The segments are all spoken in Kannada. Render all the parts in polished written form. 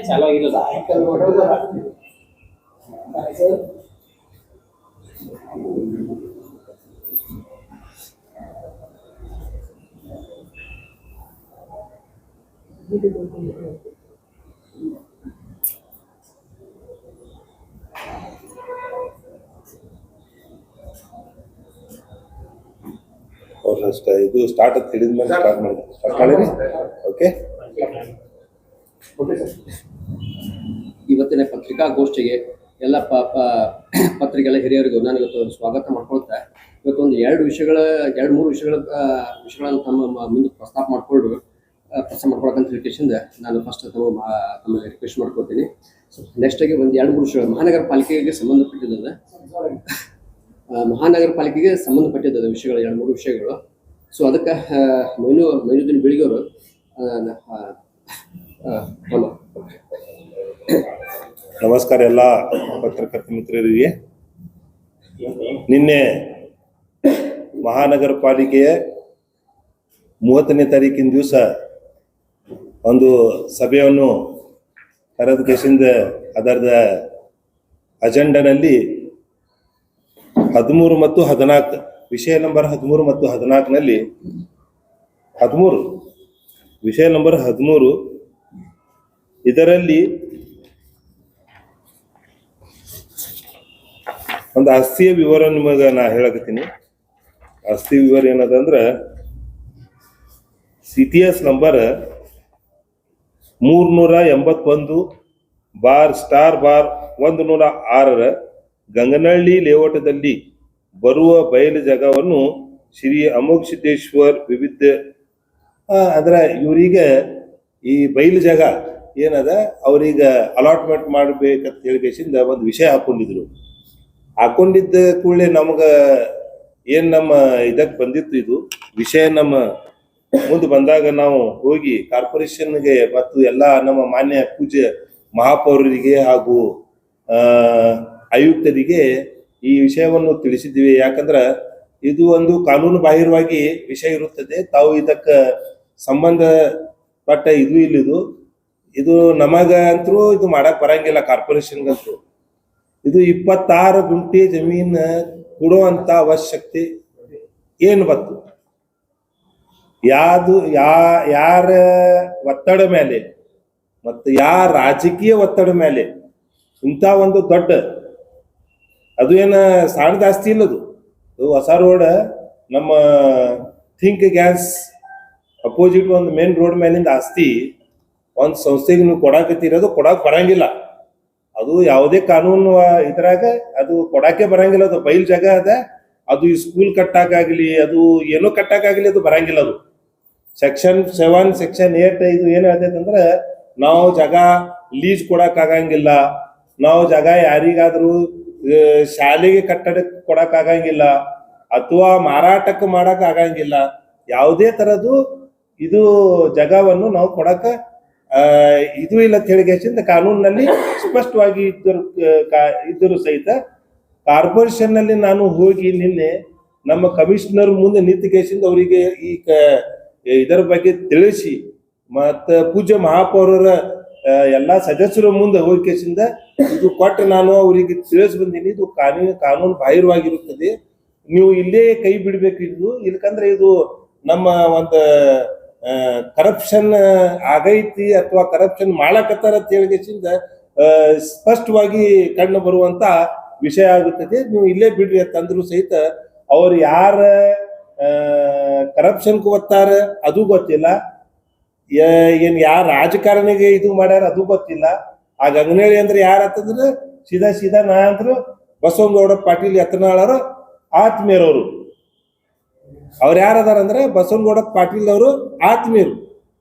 ಚಾಲು ಆಗಿಲ್ಲ. ಇದು ಸ್ಟಾರ್ಟ್ ಅಂತ ಹೇಳಿದ ಮೇಲೆ ಸ್ಟಾರ್ಟ್ ಮಾಡಿದ್ರಿ. ಓಕೆ, ಇವತ್ತಿನ ಪತ್ರಿಕಾಗೋಷ್ಠಿಗೆ ಎಲ್ಲ ಪತ್ರಿಕೆಗಳ ಹಿರಿಯರಿಗೂ ನಾನು ಇವತ್ತು ಸ್ವಾಗತ ಮಾಡ್ಕೊಳ್ತಾ, ಇವತ್ತೊಂದು ಎರಡು ಮೂರು ವಿಷಯಗಳನ್ನು ತಮ್ಮ ಮುಂದೆ ಪ್ರಸ್ತಾಪ ಮಾಡ್ಕೊಳಕಂತ ರಿಕ್ವೆಸ್ಟಿಂದ ನಾನು ಫಸ್ಟ್ ತಮ್ಮಲ್ಲಿ ರಿಕ್ವೆಸ್ಟ್ ಮಾಡ್ಕೊಳ್ತೀನಿ. ಸೊ ನೆಕ್ಸ್ಟ್ ಆಗಿ ಒಂದು 2-3 ವಿಷಯಗಳು ಮಹಾನಗರ ಪಾಲಿಕೆಗೆ ಸಂಬಂಧಪಟ್ಟಿದ್ದದ ವಿಷಯಗಳು 2-3 ವಿಷಯಗಳು. ಸೊ ಅದಕ್ಕೆ ಮೈನುದ್ದೀನ್ ಬೆಳಿಗೆಯವರು ನಮಸ್ಕಾರ ಎಲ್ಲ ಪತ್ರಕರ್ತ ಮಿತ್ರರಿಗೆ. ನಿನ್ನೆ ಮಹಾನಗರ ಪಾಲಿಕೆಯ 30ನೇ ತಾರೀಕಿನ ದಿವಸ ಒಂದು ಸಭೆಯನ್ನು ಕರೆದ ಕೇಸಿಂದ ಅದರದ ಅಜೆಂಡಾನಲ್ಲಿ 13 ಮತ್ತು 14 ವಿಷಯ ನಂಬರ್ 13 ಮತ್ತು 14ನಲ್ಲಿ 13 ವಿಷಯ ನಂಬರ್ 13 ಇದರಲ್ಲಿ ಒಂದು ಆಸ್ತಿಯ ವಿವರ ನಿಮಗೆ ನಾ ಹೇಳಕತ್ತೀನಿ. ಆಸ್ತಿ ವಿವರ ಏನದಂದ್ರೆ CTS ನಂಬರ್ 381/106 ಗಂಗನಹಳ್ಳಿ ಲೇಔಟದಲ್ಲಿ ಬರುವ ಬಯಲು ಜಾಗವನ್ನು ಶ್ರೀ ಅಮೋಘ ಸಿದ್ದೇಶ್ವರ್ ವಿವಿಧ ಅಂದ್ರೆ ಇವರಿಗೆ ಈ ಬಯಲು ಜಾಗ ಏನದ ಅವ್ರೀಗ ಅಲಾಟ್ಮೆಂಟ್ ಮಾಡ್ಬೇಕಂತ ಹೇಳಿಕೆಸಿಂದ ಒಂದು ವಿಷಯ ಹಾಕೊಂಡಿದ್ದ ಕೂಡಲೇ ನಮಗ ಏನ್ ನಮ್ಮ ಇದಕ್ಕೆ ಬಂದಿತ್ತು, ಇದು ವಿಷಯ ನಮ್ಮ ಮುಂದೆ ಬಂದಾಗ ನಾವು ಹೋಗಿ ಕಾರ್ಪೊರೇಷನ್ಗೆ ಮತ್ತು ಎಲ್ಲ ನಮ್ಮ ಮಾನ್ಯ ಪೂಜ್ಯ ಮಹಾಪೌರರಿಗೆ ಹಾಗೂ ಆಯುಕ್ತರಿಗೆ ಈ ವಿಷಯವನ್ನು ತಿಳಿಸಿದ್ದೀವಿ. ಯಾಕಂದ್ರ ಇದು ಒಂದು ಕಾನೂನು ಬಾಹಿರವಾಗಿ ವಿಷಯ ಇರುತ್ತದೆ. ತಾವು ಇದಕ್ಕೆ ಸಂಬಂಧಪಟ್ಟ ಇದು ನಮಗ ಅಂತೂ ಇದು ಮಾಡಕ್ ಬರಂಗಿಲ್ಲ. ಕಾರ್ಪೊರೇಷನ್ಗಂತೂ ಇದು 26 ಗುಂಟೆ ಜಮೀನ್ ಕೊಡುವಂತ ಅವಶ್ಯಕತೆ ಏನು ಬತ್ತು? ಯಾರ ಒತ್ತಡ ಮೇಲೆ ಮತ್ತು ಯಾರ ರಾಜಕೀಯ ಒತ್ತಡ ಮೇಲೆ ಇಂಥ ಒಂದು ದೊಡ್ಡ, ಅದು ಏನ ಸಣ್ಣ ಆಸ್ತಿ ಇಲ್ಲದು. ಹೊಸ ರೋಡ್ ನಮ್ಮ ಥಿಂಕ್ ಗ್ಯಾಸ್ ಅಪೋಸಿಟ್ ಒಂದು ಮೇನ್ ರೋಡ್ ಮೇಲಿಂದ ಆಸ್ತಿ ಒಂದು ಸಂಸ್ಥೆಗೆ ನೀವು ಕೊಡಾಕತ್ತಿರೋದು ಕೊಡಾಕ್ ಬರಂಗಿಲ್ಲ. ಅದು ಯಾವುದೇ ಕಾನೂನು ಇದ್ರಾಗ ಅದು ಕೊಡಾಕೆ ಬರಂಗಿಲ್ಲ. ಅದು ಬಯಲು ಜಾಗ ಅದ. ಅದು ಈ ಸ್ಕೂಲ್ ಕಟ್ಟಾಕಾಗ್ಲಿ, ಅದು ಏನೋ ಕಟ್ಟಾಕಾಗ್ಲಿ, ಅದು ಬರಂಗಿಲ್ಲ. ಅದು ಸೆಕ್ಷನ್ 7 ಸೆಕ್ಷನ್ 8 ಇದು ಏನ್ ಹೇಳ್ತೈತೆ ಅಂದ್ರೆ ನಾವು ಜಾಗ ಲೀಸ್ ಕೊಡಕ್ ಆಗಂಗಿಲ್ಲ, ನಾವು ಜಾಗ ಯಾರಿಗಾದ್ರೂ ಶಾಲೆಗೆ ಕಟ್ಟಡಕ್ಕೆ ಕೊಡಕ್ ಆಗಂಗಿಲ್ಲ, ಅಥವಾ ಮಾರಾಟಕ್ಕೆ ಮಾಡಕ್ ಆಗಂಗಿಲ್ಲ. ಯಾವುದೇ ತರದ್ದು ಇದು ಜಾಗವನ್ನು ನಾವು ಕೊಡಕ ಇದು ಇಲ್ಲ ಅಂತ ಹೇಳಿಕೆಸಿಂದ ಕಾನೂನಿನಲ್ಲಿ ಸ್ಪಷ್ಟವಾಗಿ ಇದ್ದರೂ ಸಹಿತ ಕಾರ್ಪೊರೇಷನ್ ನಲ್ಲಿ ನಾನು ಹೋಗಿ ನಿನ್ನೆ ನಮ್ಮ ಕಮಿಷನರ್ ಮುಂದೆ ನಿಂತಿಕೆಸಿಂದ ಅವರಿಗೆ ಈ ಇದರ ಬಗ್ಗೆ ತಿಳಿಸಿ, ಮತ್ತ ಪೂಜ್ಯ ಮಹಾಪೌರರ ಎಲ್ಲಾ ಸದಸ್ಯರ ಮುಂದೆ ಹೋಗಿಕೆಸಿಂದ ಇದು ಕೊಟ್ಟು ನಾನು ಅವರಿಗೆ ತಿಳಿಸಿ ಬಂದೀನಿ. ಇದು ಕಾನೂನು ಬಾಹಿರವಾಗಿರುತ್ತದೆ, ನೀವು ಇಲ್ಲೇ ಕೈ ಬಿಡ್ಬೇಕು. ಇದು ಇಲ್ಕಂದ್ರೆ ಇದು ನಮ್ಮ ಒಂದು ಕರಪ್ಷನ್ ಆಗೈತಿ ಅಥವಾ ಕರಪ್ಷನ್ ಮಾಡಕತ್ತಾರ ಅಂತ ಹೇಳಿಕೆಸಿಂದ ಸ್ಪಷ್ಟವಾಗಿ ಕಂಡು ಬರುವಂತ ವಿಷಯ ಆಗುತ್ತದೆ. ನೀವು ಇಲ್ಲೇ ಬಿಡ್ರಿ ಅಂತಂದ್ರು ಸಹಿತ ಅವ್ರು ಯಾರ ಕರಪ್ಷನ್ಗೆ ಒತ್ತಾರ ಅದು ಗೊತ್ತಿಲ್ಲ, ಏನ್ ಯಾರ ರಾಜಕಾರಣಿಗೆ ಇದು ಮಾಡ್ಯಾರ ಅದು ಗೊತ್ತಿಲ್ಲ. ಆ ಗಂಗನಹಳ್ಳಿ ಅಂದ್ರೆ ಯಾರತ್ತಂದ್ರೆ ಸೀದಾ ನಾ ಅಂದ್ರು ಬಸವನಗೌಡ ಪಾಟೀಲ್ ಯತ್ನಾಳರು ಆತ್ಮೀಯರವರು. ಅವ್ರು ಯಾರದಾರ ಅಂದ್ರೆ ಬಸವನಗೌಡ ಪಾಟೀಲ್ ಅವರು ಆತ್ಮೀಯರು.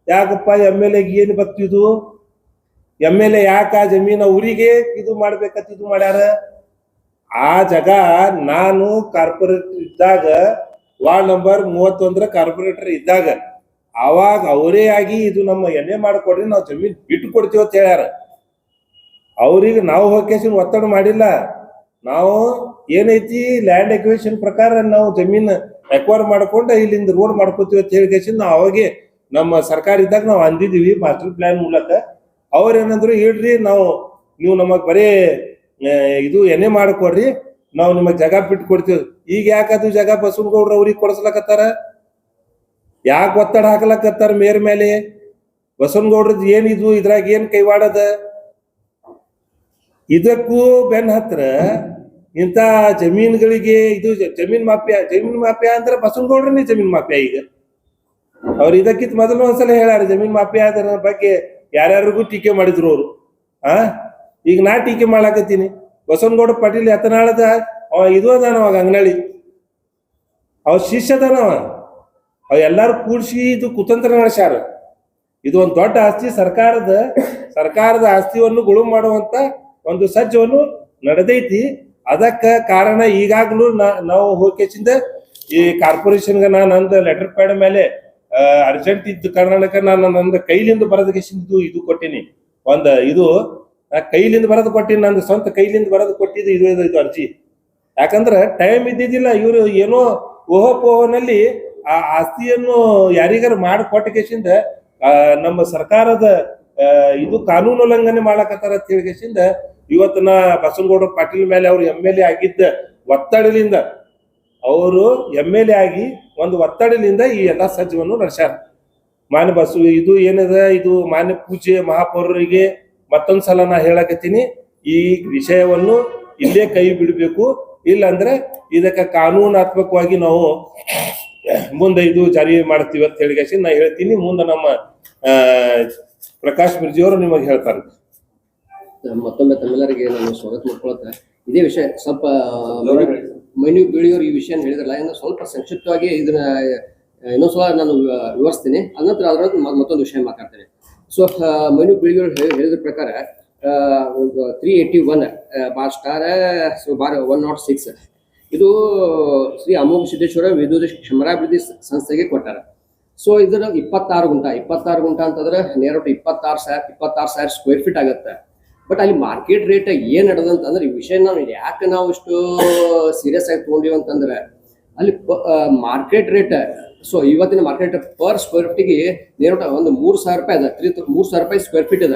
ಯಾಕಪ್ಪ MLA ಏನು ಬರ್ತಿದ್ವು, MLA ಯಾಕೆ ಆ ಜಮೀನ ಊರಿಗೆ ಇದು ಮಾಡ್ಬೇಕಂತ ಇದು ಮಾಡ್ಯಾರ? ಆ ಜಾಗ ನಾನು ಕಾರ್ಪೊರೇಟರ್ ಇದ್ದಾಗ, ವಾರ್ಡ್ ನಂಬರ್ 31 ಕಾರ್ಪೊರೇಟರ್ ಇದ್ದಾಗ, ಅವಾಗ ಅವರೇ ಆಗಿ ಇದು ನಮ್ಮ ಎನ್ನೆ ಮಾಡಿಕೊಡ್ರಿ, ನಾವು ಜಮೀನ್ ಬಿಟ್ಟು ಕೊಡ್ತೀವಿ ಅಂತ ಹೇಳ್ಯಾರ. ಅವ್ರಿಗೆ ನಾವು ಹೋಗಿ ಒತ್ತಡ ಮಾಡಿಲ್ಲ. ನಾವು ಏನೈತಿ ಲ್ಯಾಂಡ್ ಎಕ್ವಿಷನ್ ಪ್ರಕಾರ ನಾವು ಜಮೀನ್ ಎಕ್ವೈರ್ ಮಾಡ್ಕೊಂಡು ಇಲ್ಲಿಂದ ರೋಡ್ ಮಾಡ್ಕೋತೀವಿ ಅಂತ ಹೇಳಿ ನಾವು ಅವಾಗೆ ನಮ್ಮ ಸರ್ಕಾರ ಇದ್ದಾಗ ನಾವು ಅಂದಿದೀವಿ ಮಾಸ್ಟರ್ ಪ್ಲಾನ್ ಮೂಲಕ. ಅವ್ರೇನಂದ್ರು ಹೇಳ್ರಿ, ನೀವು ನಮಗ್ ಬರೀ ಇದು ಎನ್ನೆ ಮಾಡ್ಕೊಡ್ರಿ, ನಾವು ನಿಮಗ್ ಜಾಗ ಬಿಟ್ಟು ಕೊಡ್ತೀವಿ. ಈಗ ಯಾಕದು ಜಾಗ ಬಸವನಗೌಡ್ರ ಅವ್ರಿಗೆ ಕೊಡಿಸ್ಲಕತ್ತಾರ? ಯಾಕೆ ಒತ್ತಡ ಹಾಕ್ಲಕತ್ತಾರ ಮೇಯರ್ ಮೇಲೆ? ಬಸವನಗೌಡ್ರದ್ ಏನಿದು, ಇದ್ರಾಗ ಏನ್ ಕೈವಾಡದ? ಇದಕ್ಕೂ ಬೆನ್ ಹತ್ರ ಇಂಥ ಜಮೀನುಗಳಿಗೆ ಇದು ಜಮೀನ್ ಮಾಫಿಯಾ ಅಂದ್ರೆ ಬಸವನಗೌಡ್ರನೇ ಜಮೀನ್ ಮಾಫಿಯಾ. ಈಗ ಅವ್ರು ಇದಕ್ಕಿಂತ ಮೊದಲು ಒಂದ್ಸಲ ಹೇಳ್ಯಾರ ಜಮೀನ್ ಮಾಫಿಯಾ ಅದರ ಬಗ್ಗೆ ಯಾರ್ಯಾರಿಗೂ ಟೀಕೆ ಮಾಡಿದ್ರು ಅವರು. ಈಗ ನಾ ಟೀಕೆ ಮಾಡ್ಲಾಕತ್ತೀನಿ. ಬಸವನಗೌಡ ಪಾಟೀಲ್ ಯತ್ನಾಳದ ಇದು ಅದಾನ, ಅವಾಗ ಅಂಗನಳ್ಳಿ ಅವ್ ಶಿಷ್ಯ ಅದಾನವ. ಅವ್ ಎಲ್ಲಾರು ಕೂಡ್ಸಿ ಇದು ಕುತಂತ್ರ ನಡೆಸ್ಯಾರ. ಇದು ಒಂದು ದೊಡ್ಡ ಆಸ್ತಿ, ಸರ್ಕಾರದ ಆಸ್ತಿಯನ್ನು ಗುಳು ಮಾಡುವಂತ ಒಂದು ಸಜ್ಜವನ್ನು ನಡೆದೈತಿ. ಅದಕ್ಕ ಕಾರಣ ಈಗಾಗ್ಲೂ ನಾವು ಹೋಗಿಸಿಂದ ಈ ಕಾರ್ಪೊರೇಷನ್ಗೆ ನಂದು ಲೆಟರ್ ಪ್ಯಾಡ್ ಮೇಲೆ ಅರ್ಜೆಂಟ್ ಇದ್ದ ಕಾರಣಕ್ಕೆ ನಾನು ನಂದು ಕೈಲಿಂದ ಬರೆದು ಇದು ಕೊಟ್ಟಿನಿ. ಇದು ಕೈಲಿಂದ ಬರೆದು ಕೊಟ್ಟಿನಿ, ನಂದು ಸ್ವಂತ ಕೈಲಿಂದ ಬರೆದು ಕೊಟ್ಟಿದ್ದು ಇದು ಅರ್ಜಿ. ಯಾಕಂದ್ರೆ ಟೈಮ್ ಇದ್ದಿದ್ದಿಲ್ಲ. ಇವರು ಏನೋ ಓಹೋಪೋಹನಲ್ಲಿ ಆ ಆಸ್ತಿಯನ್ನು ಯಾರಿಗಾರ ಮಾಡಿಕೊಟ್ಟಿಗೆಸಿಂದ ನಮ್ಮ ಸರ್ಕಾರದ ಇದು ಕಾನೂನು ಉಲ್ಲಂಘನೆ ಮಾಡಕತ್ತಾರ ಅಂತ ಹೇಳಿಗೆಸಿಂದ ಇವತ್ತಿನ ಬಸವನಗೌಡ ಪಾಟೀಲ್ ಮೇಲೆ ಅವರು MLA ಆಗಿದ್ದ ಒತ್ತಡದಿಂದ, ಅವರು MLA ಆಗಿ ಒಂದು ಒತ್ತಡದಿಂದ ಈ ಎಲ್ಲಾ ಸಜ್ಜವನ್ನು ನಡೆಸ್ಯಾರ. ಮಾನ್ಯ ಇದು ಏನಿದೆ, ಇದು ಮಾನ್ಯ ಪೂಜ್ಯ ಮಹಾಪೌರರಿಗೆ ಮತ್ತೊಂದ್ಸಲ ನಾ ಹೇಳಕತ್ತೀನಿ, ಈ ವಿಷಯವನ್ನು ಇಲ್ಲೇ ಕೈ ಬಿಡಬೇಕು. ಇಲ್ಲಾಂದ್ರೆ ಇದಕ್ಕೆ ಕಾನೂನಾತ್ಮಕವಾಗಿ ನಾವು ಮುಂದೆ ಇದು ಜಾರಿ ಮಾಡ್ತೀವಿ ಅಂತ ಹೇಳಿಗೆಸಿ ನಾ ಹೇಳ್ತೀನಿ. ಮುಂದೆ ನಮ್ಮ ಪ್ರಕಾಶ್ ಮಿರ್ಜಿ ಅವರು ನಿಮಗೆ ಹೇಳ್ತಾರೆ. ಮತ್ತೊಮ್ಮೆ ತಮ್ಮೆಲ್ಲರಿಗೆ ನಾನು ಸ್ವಾಗತ ಮಾಡ್ಕೊಳ್ತಾ, ಇದೇ ವಿಷಯ ಸ್ವಲ್ಪ ಮೈನು ಬೀಳಿಯೋರು ಈ ವಿಷಯ ಹೇಳಿದ್ರಲ್ಲ, ಇನ್ನು ಸ್ವಲ್ಪ ಸಂಕ್ಷಿಪ್ತವಾಗಿ ಇದನ್ನ ಇನ್ನೊಂದ್ಸಲ ನಾನು ವಿವರಿಸ್ತೀನಿ. ಅನಂತರ ಅದರ ಮತ್ತೊಂದು ವಿಷಯ ಮಾತಾಡ್ತೇನೆ. ಸೊ ಮೈನು ಬೀಳಿಯೋರು ಹೇಳಿದ್ರ ಪ್ರಕಾರ 381 ಬಾರ್ 106 ಇದು ಶ್ರೀ ಅಮೋಘ ಸಿದ್ದೇಶ್ವರ ವಿದ್ಯುತ್ ಕ್ಷಮರಾಭಿವೃದ್ಧಿ ಸಂಸ್ಥೆಗೆ ಕೊಟ್ಟಾರ. ಸೊ ಇದರ 26 ಗುಂಟ ಅಂತಂದ್ರೆ ನೇರ 26,000 ಸ್ಕ್ವೇರ್ ಫೀಟ್ ಆಗುತ್ತೆ. ಬಟ್ ಅಲ್ಲಿ ಮಾರ್ಕೆಟ್ ರೇಟ್ ಏನ್ ನಡೆದಂತಂದ್ರೆ, ಈ ವಿಷಯ ಯಾಕೆ ನಾವು ಇಷ್ಟು ಸೀರಿಯಸ್ ಆಗಿ ತಗೊಂಡಿವಿ ಅಂತಂದ್ರೆ, ಅಲ್ಲಿ ಮಾರ್ಕೆಟ್ ರೇಟ್, ಸೊ ಇವತ್ತಿನ ಮಾರ್ಕೆಟ್ ಪರ್ ಸ್ಕ್ವೇರ್ ಫೀಟ್ಗೆ ನೇರ ಒಂದು 3,000 ರೂಪಾಯಿ ಅದ. 3,000 ರೂಪಾಯಿ ಸ್ಕ್ವೇರ್ ಫೀಟ್ ಅದ.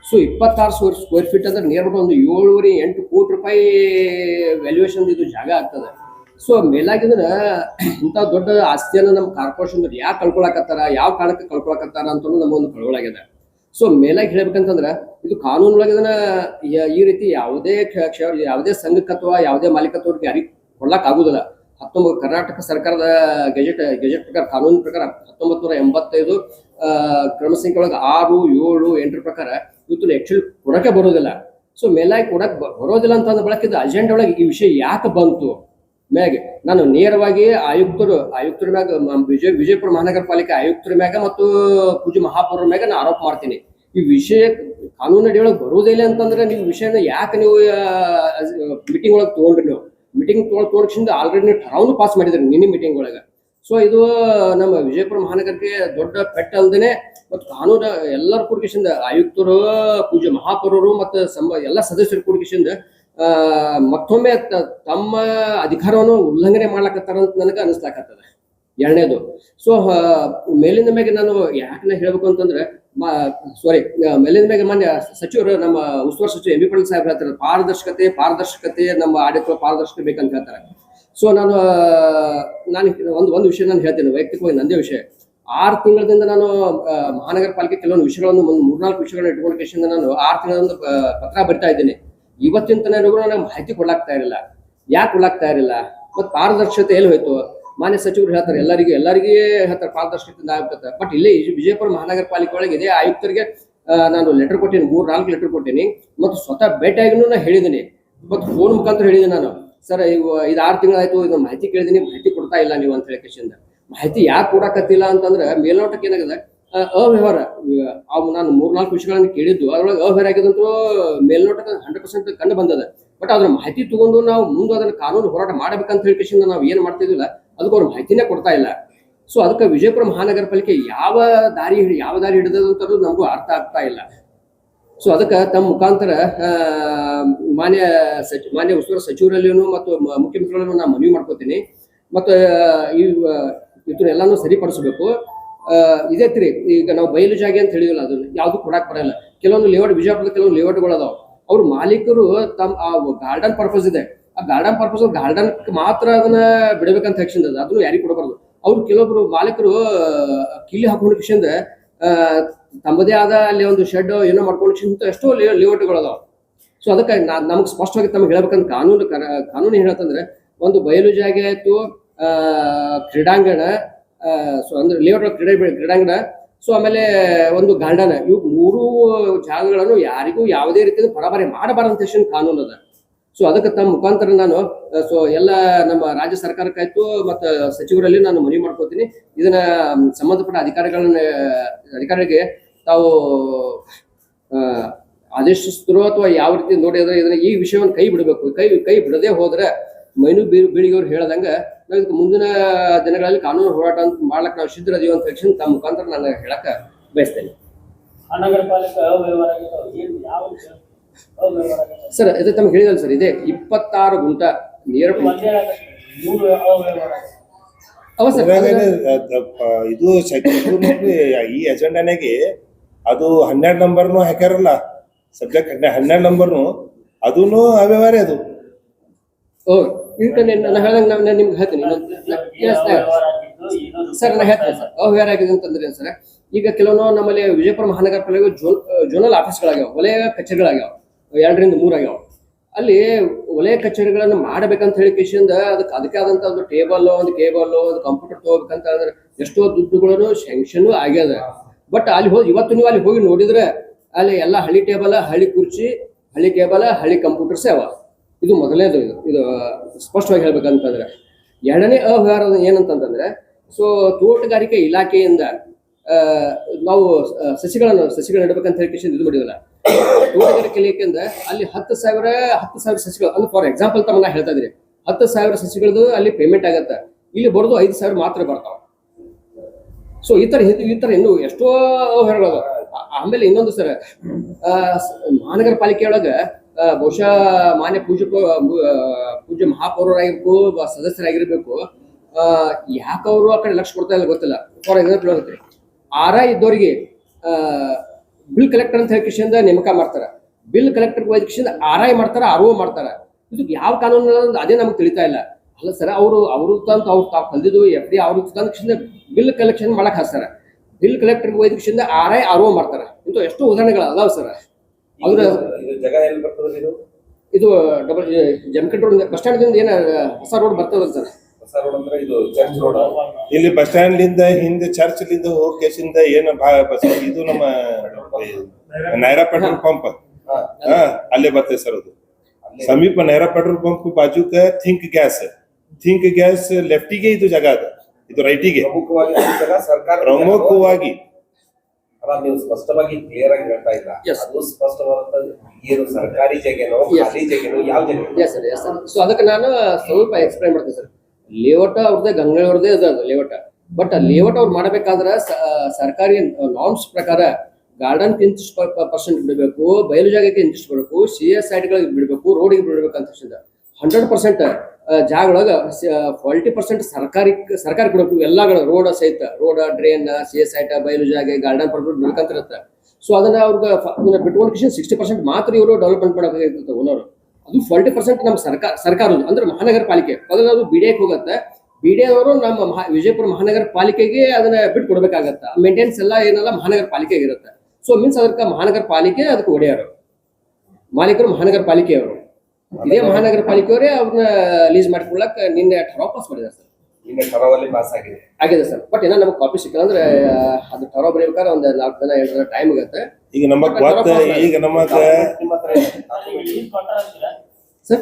ಸೊ 26 ಸ್ಕ್ವೇರ್ ಫೀಟ್ ಅಂದ್ರೆ ನೇರ ಒಂದು 7.8 ಕೋಟಿ ರೂಪಾಯಿ ವ್ಯಾಲ್ಯೂಯೇಷನ್ ಇದು ಜಾಗ ಆಗ್ತದೆ. ಸೊ ಮೇಲಾಗಿದ್ರೆ ಇಂಥ ದೊಡ್ಡ ಆಸ್ತಿಯನ್ನ ನಮ್ಮ ಕಾರ್ಪೊರೇಷನ್ ಯಾಕೆ ಕಳ್ಕೊಳಕತ್ತಾರ, ಯಾವ ಕಾರಣಕ್ಕೆ ಕಳ್ಕೊಳಕತ್ತಾರ ಅಂತ ನಮಗೊಂದು ಕಳ್ಕೊಳಾಗಿದೆ. ಸೊ ಮೇಲಾಗಿ ಹೇಳ್ಬೇಕಂತಂದ್ರೆ, ಇದು ಕಾನೂನೊಳಗಿದನ ಈ ರೀತಿ ಯಾವುದೇ ಸಂಘಕ್ಕೆ ಅಥವಾ ಯಾವುದೇ ಮಾಲೀಕತ್ವಕ್ಕೆ ಯಾರಿಗೆ ಕೊಡ್ಲಾಕ್ ಆಗುದಿಲ್ಲ. ಕರ್ನಾಟಕ ಸರ್ಕಾರದ ಗೆಜೆಟ್ ಪ್ರಕಾರ, ಕಾನೂನು ಪ್ರಕಾರ 1985 ಕ್ರಮ ಸಂಖ್ಯೆ ಒಳಗೆ 6, 7, 8 ಪ್ರಕಾರ ಇವತ್ತು ಆಕ್ಚುಲಿ ಕೊಡಕ್ಕೆ ಬರೋದಿಲ್ಲ. ಸೊ ಮೇಲಾಗಿ ಕೊಡಕ್ ಬರೋದಿಲ್ಲ ಅಂತ ಬಳಕಿದ ಅಜೆಂಡಾ ಒಳಗೆ ಈ ವಿಷಯ ಯಾಕೆ ಬಂತು ಮ್ಯಾಗ ನಾನು ನೇರವಾಗಿ ಆಯುಕ್ತರ ಮ್ಯಾಗ ವಿಜಯಪುರ ಮಹಾನಗರ ಪಾಲಿಕೆ ಆಯುಕ್ತರ ಮ್ಯಾಗ ಮತ್ತು ಪೂಜ್ಯ ಮಹಾಪೌರರ ಮ್ಯಾಗ ನಾನು ಆರೋಪ ಮಾಡ್ತೀನಿ. ಈ ವಿಷಯ ಕಾನೂನು ಅಡಿಯೊಳಗೆ ಬರೋದಿಲ್ಲ ಅಂತಂದ್ರೆ ನೀವು ವಿಷಯನ ಯಾಕೆ ನೀವು ಮೀಟಿಂಗ್ ಒಳಗೆ ತಗೊಂಡ್ರಿ? ನೀವು ಮೀಟಿಂಗ್ ತೋರ್ಸಿಂದ ಆಲ್ರೆಡಿ ನೀವು ಠರಾವನು ಪಾಸ್ ಮಾಡಿದ್ರಿ ನಿನ್ನೆ ಮೀಟಿಂಗ್ ಒಳಗೆ. ಸೊ ಇದು ನಮ್ಮ ವಿಜಯಪುರ ಮಹಾನಗರಕ್ಕೆ ದೊಡ್ಡ ಪೆಟ್ಟ ಅಲ್ದೇನೆ, ಮತ್ತು ಕಾನೂನು ಎಲ್ಲರ ಕೂಡಿಸಿಂದ ಆಯುಕ್ತರು, ಪೂಜ್ಯ ಮಹಾಪೌರರು ಮತ್ತು ಎಲ್ಲ ಸದಸ್ಯರು ಕೂಡಿಸಿಂದ ಮತ್ತೊಮ್ಮೆ ತಮ್ಮ ಅಧಿಕಾರವನ್ನು ಉಲ್ಲಂಘನೆ ಮಾಡ್ಲಕತ್ತಾರ ಅಂತ ನನಗೆ ಅನಿಸ್ಲಾಕತ್ತದ. ಎರಡನೇದು, ಸೊ ಮೇಲಿಂದ ಮ್ಯಾಗೆ ನಾನು ಯಾಕೆ ಹೇಳ್ಬೇಕು ಅಂತಂದ್ರೆ, ಮೇಲಿಂದ ಮ್ಯಾಗೆ ಮಾನ್ಯ ಸಚಿವರು, ನಮ್ಮ ಉಸ್ತುವಾರಿ ಸಚಿವ MB ಪಾಟೀಲ್ ಸಾಹೇಬ್ ಹೇಳ್ತಾರೆ, ಪಾರದರ್ಶಕತೆ ನಮ್ಮ ಆಡಳಿತ ಪಾರದರ್ಶಕತೆ ಬೇಕಂತ ಹೇಳ್ತಾರೆ. ಸೊ ನಾನು ಒಂದು ವಿಷಯ ನಾನು ಹೇಳ್ತೇನೆ, ವೈಯಕ್ತಿಕವಾಗಿ ನಂದೇ ವಿಷಯ. 6 ತಿಂಗಳಿಂದ ನಾನು ಮಹಾನಗರ ಪಾಲಿಕೆ ಕೆಲವೊಂದು ವಿಷಯಗಳನ್ನು 3-4 ವಿಷಯಗಳನ್ನ ಇಟ್ಕೊಂಡು ನಾನು 6 ತಿಂಗಳಿಂದ ಪತ್ರ ಬರಿತಾ ಇದ್ದೀನಿ. ಇವತ್ತಿನ ತನಕ ನನಗೆ ಮಾಹಿತಿ ಕೊಡ್ಲಾಗ್ತಾ ಇರಲಿಲ್ಲ. ಯಾಕೆ ಕೊಡ್ಲಾಗ್ತಾ ಇರಲಿಲ್ಲ? ಮತ್ತು ಪಾರದರ್ಶಕತೆ ಎಲ್ಲಿ ಹೋಯ್ತು? ಮಾನ್ಯ ಸಚಿವರು ಹೇಳ್ತಾರೆ, ಎಲ್ಲರಿಗೆ ಹೇಳ್ತಾರೆ ಪಾರದರ್ಶಕತೆಯಿಂದ ಆಗ್ತದೆ. ಬಟ್ ಇಲ್ಲೇ ವಿಜಯಪುರ ಮಹಾನಗರ ಪಾಲಿಕೆ ಒಳಗೆ ಇದೇ ಆಯುಕ್ತರಿಗೆ ನಾನು ಲೆಟರ್ ಕೊಟ್ಟೀನಿ, 3-4 ಲೆಟರ್ ಕೊಟ್ಟೀನಿ. ಮತ್ತು ಸ್ವತಃ ಭೇಟಿಯಾಗಿನೂ ನಾನು ಹೇಳಿದ್ದೀನಿ, ಮತ್ತು ಫೋನ್ ಮುಖಾಂತರ ಹೇಳಿದ್ದೀನಿ ನಾನು, ಸರ್ ಇದು 6 ತಿಂಗಳಾಯ್ತು, ಇದು ಮಾಹಿತಿ ಕೇಳಿದೀನಿ, ಮಾಹಿತಿ ಕೊಡ್ತಾ ಇಲ್ಲ ನೀವು ಅಂತ ಹೇಳಿ. ಮಾಹಿತಿ ಯಾಕೆ ಕೊಡಕತ್ತಿಲ್ಲ ಅಂತಂದ್ರೆ, ಮೇಲ್ನೋಟಕ್ಕೆ ಏನಾಗಿದೆ, ಅವ್ಯವಹಾರ ಅವು ನಾನು 3-4 ವಿಷಯಗಳನ್ನು ಕೇಳಿದ್ದು ಅದ್ರೊಳಗೆ ಅವ್ಯವಹಾರ ಆಗಿದಂತೂ ಮೇಲ್ನೋಟಕ್ಕೆ 100% ಕಂಡು ಬಂದದ. ಬಟ್ ಅದ್ರ ಮಾಹಿತಿ ತಗೊಂಡು ನಾವು ಮುಂದೆ ಅದನ್ನ ಕಾನೂನು ಹೋರಾಟ ಮಾಡ್ಬೇಕಂತ ಹೇಳಿ ನಾವು ಏನ್ ಮಾಡ್ತಿದ್ವಿಲ್ಲ ಅದಕ್ಕೆ ಅವ್ರ ಮಾಹಿತಿನೇ ಕೊಡ್ತಾ ಇಲ್ಲ. ಸೊ ಅದಕ್ಕೆ ವಿಜಯಪುರ ಮಹಾನಗರ ಪಾಲಿಕೆ ಯಾವ ದಾರಿ ಹಿಡಿದಂತ ನಮಗೂ ಅರ್ಥ ಆಗ್ತಾ ಇಲ್ಲ. ಸೊ ಅದಕ್ಕೆ ತಮ್ಮ ಮುಖಾಂತರ ಮಾನ್ಯ ಉಸ್ತುವಾರಿ ಸಚಿವರಲ್ಲಿಯೂ ಮತ್ತು ಮುಖ್ಯಮಂತ್ರಿಗಳಲ್ಲೂ ನಾನು ಮನವಿ ಮಾಡ್ಕೋತೀನಿ. ಮತ್ತು ಇದನ್ನೆಲ್ಲಾನು ಸರಿಪಡಿಸಬೇಕು. ಇದೈತ್ರಿ, ಈಗ ನಾವು ಬಯಲು ಜಾಗೆ ಅಂತ ಹೇಳಿದಿಲ್ಲ, ಅದನ್ನ ಯಾವ್ದು ಕೊಡಕ್ ಬರಲ್ಲ. ಕೆಲವೊಂದು ಲೇಔಟ್, ವಿಜಯಪುರದ ಕೆಲವೊಂದು ಲೇಔಟ್ಗಳು ಅದಾವ, ಅವ್ರ ಮಾಲೀಕರು ತಮ್ಮ ಗಾರ್ಡನ್ ಪರ್ಪಸ್ ಇದೆ, ಆ ಗಾರ್ಡನ್ ಪರ್ಪಸ್ ಗಾರ್ಡನ್ ಮಾತ್ರ ಅದನ್ನ ಬಿಡಬೇಕಂತ ಹೆಕ್ಷನ್ ಅದ, ಅದನ್ನು ಯಾರಿಗೂ ಕೊಡಬಾರ್ದು. ಅವ್ರು ಕೆಲವೊಬ್ರು ಮಾಲೀಕರು ಕಿಲ್ಲಿ ಹಾಕೊಂಡು ಕಿಶಿಂದ ತಮ್ಮದೇ ಆದ ಅಲ್ಲಿ ಒಂದು ಶೆಡ್ ಏನೋ ಮಾಡ್ಕೊಂಡು ಎಷ್ಟೋ ಲೇಔಟ್ಗಳು ಅದಾವ. ಸೊ ಅದಕ್ಕೆ ನಮ್ಗೆ ಸ್ಪಷ್ಟವಾಗಿ ತಮಗೆ ಹೇಳ್ಬೇಕಂತ ಕಾನೂನು ಹೇಳತ್ತಂದ್ರೆ, ಒಂದು ಬಯಲು ಜಾಗೆ ಆಯ್ತು, ಕ್ರೀಡಾಂಗಣ, ಸೊ ಅಂದ್ರೆ ಲೇಔಟ್ ಕ್ರೀಡಾಂಗಣ, ಸೊ ಆಮೇಲೆ ಒಂದು ಗಾರ್ಡನ್, ಇವು 3 ಜಾಗಗಳನ್ನು ಯಾರಿಗೂ ಯಾವುದೇ ರೀತಿಯ ಬರಾಬರಿ ಮಾಡಬಾರಂತ ಕಾನೂನು ಅದ. ಸೊ ಅದಕ್ಕೆ ತಮ್ಮ ಮುಖಾಂತರ ನಾನು ಸೊ ಎಲ್ಲ ನಮ್ಮ ರಾಜ್ಯ ಸರ್ಕಾರಕ್ಕಾಯ್ತು ಮತ್ತು ಸಚಿವರಲ್ಲಿ ನಾನು ಮನವಿ ಮಾಡ್ಕೋತೀನಿ. ಇದನ್ನ ಸಂಬಂಧಪಟ್ಟ ಅಧಿಕಾರಿಗೆ ತಾವು ಆದೇಶಿಸಿದ್ರು ಅಥವಾ ಯಾವ ರೀತಿ ನೋಡಿದ್ರೆ ಇದನ್ನ ಈ ವಿಷಯವನ್ನು ಕೈ ಬಿಡಬೇಕು. ಕೈ ಬಿಡದೆ ಹೋದ್ರೆ ಮೈನು ಬೀಳಿಗೆಯವ್ರು ಹೇಳ್ದಂಗ ನಾವು ಇದಕ್ಕೆ ಮುಂದಿನ ದಿನಗಳಲ್ಲಿ ಕಾನೂನು ಹೋರಾಟ ಅಂತ ಮಾಡ್ಲಕ್ಕೆ ನಾವು ಸಿದ್ಧರದೀವಿ ಅಂತ ಹೇಳಿ ತಮ್ಮ ಮುಖಾಂತರ ನಾನು ಹೇಳಕ್ ಬಯಸ್ತೇನೆ. ಸರ್ ಇದು ತಮ್ಗೆ ಹೇಳಿದಲ್ಲ ಸರ್, ಇದೆ 26 ಗುಂಟ ನೇರ ಇದು ಈ ಅಜೆಂಡಾನಾಗೆ ಅದು 12 ನಂಬರ್ನು ಹಾಕ್ಯಾರಲ್ಲ, ಸಬ್ಜೆಕ್ಟ್ 12 ನಂಬರ್ನು ಅದೂನು ಅವ್ಯವಹಾರ ಅದು. ನಾನು ಹೇಳ್ದಂಗೆ ನಾನು ನಿಮ್ಗೆ ಹೇಳ್ತೀನಿ ಸರ್, ನಾನು ಹೇಳ್ತೇನೆ ಸರ್. ಅವ್ಯವಹಾರ ಆಗಿದೆ ಅಂತಂದ್ರೆ ಸರ್, ಈಗ ಕೆಲವೊಂದು ನಮ್ಮಲ್ಲಿ ವಿಜಯಪುರ ಮಹಾನಗರ ಪಾಲಿಕೆ ಜೋನಲ್ ಆಫೀಸ್ಗಳಾಗ್ಯಾವ, ವಲಯ ಕಚೇರಿಗಳಾಗ್ಯಾವ, 2ರಿಂದ 3 ಆಗ್ಯಾವ. ಅಲ್ಲಿ ವಲಯ ಕಚೇರಿಗಳನ್ನು ಮಾಡಬೇಕಂತ ಹೇಳಿ ಕಿಶಿಂದ ಅದಕ್ಕೆ ಆದಂತ ಒಂದು ಟೇಬಲ್, ಒಂದು ಕೇಬಲ್, ಒಂದು ಕಂಪ್ಯೂಟರ್ ತಗೋಬೇಕಂತ ಅಂದ್ರೆ ಎಷ್ಟೋ ದುಡ್ಡುಗಳನ್ನು ಸ್ಯಾಂಕ್ಷನ್ ಆಗ್ಯದ. ಬಟ್ ಅಲ್ಲಿ ಇವತ್ತು ನೀವು ಅಲ್ಲಿ ಹೋಗಿ ನೋಡಿದ್ರೆ ಅಲ್ಲಿ ಎಲ್ಲ ಹಳಿ ಟೇಬಲ್, ಹಳಿ ಕುರ್ಚಿ, ಹಳಿ ಕೇಬಲ್, ಹಳಿ ಕಂಪ್ಯೂಟರ್ಸ್ ಅವ. ಇದು ಮೊದಲನೇದು. ಇದು ಸ್ಪಷ್ಟವಾಗಿ ಹೇಳ್ಬೇಕಂತಂದ್ರೆ, ಎರಡನೇ ಅವ್ಯವಹಾರ ಏನಂತಂದ್ರೆ, ಸೊ ತೋಟಗಾರಿಕೆ ಇಲಾಖೆಯಿಂದ ನಾವು ಸಸಿಗಳು ನೆಡಬೇಕಂತ ಹೇಳಿ ಇದು ಮಾಡಿದಲ್ಲ. ತೋಟಗಾರಿಕೆ ಇಲಾಖೆಯಿಂದ ಅಲ್ಲಿ 10,000 ಸಸಿಗಳು ಅಂದ್ರೆ ಫಾರ್ ಎಕ್ಸಾಂಪಲ್ ತಮ್ಮ ಹೇಳ್ತಾ ಇದ್ರಿ, 10,000 ಸಸಿಗಳದ್ದು ಅಲ್ಲಿ ಪೇಮೆಂಟ್ ಆಗತ್ತ, ಇಲ್ಲಿ ಬರೋದು 5,000 ಮಾತ್ರ ಬರ್ತಾವ. ಸೊ ಈ ತರ ಇನ್ನು ಎಷ್ಟೋ ವ್ಯವಹಾರಗಳು. ಆಮೇಲೆ ಇನ್ನೊಂದು ಸರ್, ಮಹಾನಗರ ಪಾಲಿಕೆಯೊಳಗ ಬಹುಶಃ ಮಾನ್ಯ ಪೂಜ್ಯ ಮಹಾಪೌರರಾಗಿರ್ಬೇಕು, ಸದಸ್ಯರಾಗಿರ್ಬೇಕು, ಯಾಕವರು ಆ ಕಡೆ ಲಕ್ಷ ಕೊಡ್ತಾ ಇಲ್ಲ ಗೊತ್ತಿಲ್ಲ. ಫಾರ್ ಎಕ್ಸಾಂಪಲ್ ಆಗುತ್ತೆ, RI ಇದ್ದವರಿಗೆ ಬಿಲ್ ಕಲೆಕ್ಟರ್ ಅಂತ ಹೇಳಿ ಕಿಶಿಂದ ನೇಮಕ ಮಾಡ್ತಾರ, ಬಿಲ್ ಕಲೆಕ್ಟರ್ ಕಿಶಿಂದ RI ಮಾಡ್ತಾರ, RO ಮಾಡ್ತಾರ. ಇದು ಯಾವ ಕಾನೂನು ಅದೇ ನಮ್ಗೆ ತಿಳಿತಾ ಇಲ್ಲ. ಅಲ್ಲ ಸರ್, ಅವರು ತಂದು ಅವ್ರು ತಾವು ಕಲ್ದಿದ್ದು FD ಅವ್ರ ತಂದು ಕಿಶಿಂದ ಬಿಲ್ ಕಲೆಕ್ಷನ್ ಮಾಡಕ್ ಹಾಕ್ತಾರ, ಬಿಲ್ ಕಲೆಕ್ಟರ್ ಕಿಶಿಂದ RI RO ಮಾಡ್ತಾರ. ಇಂಥ ಎಷ್ಟೋ ಉದಾಹರಣೆಗಳು ಅದಾವ ಸರ್. ಅದ್ರ ಇದು double Jamkhandi road bus stand ದಿಂದ ಏನ ಹೊಸ ರೋಡ್ ಬರ್ತದಲ್ಲ ಸರ್. ಇಲ್ಲಿ ಬಸ್ ಸ್ಟ್ಯಾಂಡ್ ಲಿಂದ ಹಿಂದೆ ಚರ್ಚ್ ಲಿಂದ ಹೋಗಿ ಕೇಸಿಂದ ಏನ ಇದು ನಮ್ಮ ನೈರಾ ಪೆಟ್ರೋಲ್ ಪಂಪ್ ಅಲ್ಲೇ ಬರ್ತದೆ ಸರ್. ಅದು ಸಮೀಪ ನೈರಾ ಪೆಟ್ರೋಲ್ ಪಂಪ್ ಬಾಜುಕ ಥಿಂಕ್ ಗ್ಯಾಸ್ ಲೆಫ್ಟಿಗೆ ಇದು ಜಾಗ ಅದ, ಇದು ರೈಟಿಗೆ ಪ್ರಮುಖವಾಗಿ. ನೀವು ಸ್ಪಷ್ಟವಾಗಿ ಕ್ಲಿಯರ್ ಆಗಿ ಹೇಳ್ತಾ ಇಲ್ಲ, ಅದು ಸ್ಪಷ್ಟವಾದ ಏನು ಸರ್ಕಾರಿ ಜಾಗನೋ ಖಾಲಿ ಜಾಗನೋ ಯಾವ ಜಾಗ. ಸೊ ಅದಕ್ಕೆ ನಾನು ಸ್ವಲ್ಪ ಎಕ್ಸ್ಪ್ಲೈನ್ ಮಾಡ್ತೀನಿ ಸರ್. ಲೇಔಟ್ ಅವ್ರದ್ದೇ, ಗಂಗಳವ್ರದ್ದೇ ಅದ ಲೇಔಟ್. ಬಟ್ ಲೇಔಟ್ ಅವ್ರು ಮಾಡಬೇಕಾದ್ರೆ ಸರ್ಕಾರಿ ನಾರ್ಮ್ಸ್ ಪ್ರಕಾರ ಗಾರ್ಡನ್ ಇಂತಿಷ್ಟು % ಬಿಡಬೇಕು, ಬಯಲು ಜಾಗಕ್ಕೆ ಇಂತಿಷ್ಟು ಬಿಡಬೇಕು, CS ಸೈಟ್ಗಳಿಗೆ ಬಿಡಬೇಕು, ರೋಡಿಗೆ ಬಿಡಬೇಕು ಅಂತ 100% ಜಾಗದೊಳಗ 40% ಸರ್ಕಾರ ಕೊಡಬೇಕು. ಎಲ್ಲಗಳ ರೋಡ್ ಸಹಿತ, ರೋಡ್, ಡ್ರೈನ್, CS ಸೈಟ್, ಬಯಲು ಜಾಗ, ಗಾರ್ಡನ್ ಪರ್ಮಿಟ್ ಬಿಡ್ಬೇಕಂತಿರುತ್ತೆ. ಸೊ ಅದನ್ನ ಅವ್ರಿಗೆ ಬಿಟ್ಕೊಂಡು 60% ಮಾತ್ರ ಇವರು ಡೆವಲಪ್ಮೆಂಟ್ ಮಾಡಬೇಕಾಗಿರ್ತದೆ ಓನರ್. ಅದು 40% ನಮ್ಮ ಸರ್ಕಾರ ಅಂದ್ರೆ ಮಹಾನಗರ ಪಾಲಿಕೆ ಅದು BDA ಹೋಗುತ್ತೆ. BDA ಅವರು ನಮ್ಮ ವಿಜಯಪುರ ಮಹಾನಗರ ಪಾಲಿಕೆಗೆ ಅದನ್ನ ಬಿಟ್ಟು ಕೊಡ್ಬೇಕಾಗತ್ತ. ಮೇಂಟೆನೆನ್ಸ್ ಎಲ್ಲ ಏನೆಲ್ಲ ಮಹಾನಗರ ಪಾಲಿಕೆಗೆ ಇರುತ್ತೆ. ಸೊ ಮೀನ್ಸ್ ಅದಕ್ಕೆ ಮಹಾನಗರ ಪಾಲಿಕೆ ಅದಕ್ಕೆ ಒಡೆಯರು, ಮಾಲೀಕರು ಮಹಾನಗರ ಪಾಲಿಕೆಯವರು. ಇದೇ ಮಹಾನಗರ ಪಾಲಿಕೆಯವರೇ ಅವ್ರನ್ನ ಲೀಸ್ ಮಾಡ್ಕೊಳ್ಳಕ್ ನಿನ್ನೆ ಠರಾವ್ ಪಾಸ್ ಮಾಡಿದ್ದಾರೆ ಸರ್. ಆಗಿದೆ ಸರ್. ಬಟ್ ಏನೋ ನಮಗೆ ಕಾಪಿ ಸಿಕ್ಕಲ್ಲ ಅಂದ್ರೆ ಅದು ಠರಾವ್ ಬರೀಬೇಕಾದ್ರೆ ಒಂದು 4 ದಿನ 7 ದಿನ ಟೈಮ್ ಆಗುತ್ತೆ. ಈಗ ನಮಗ್ ಈಗ ನಮಗ ಸರ್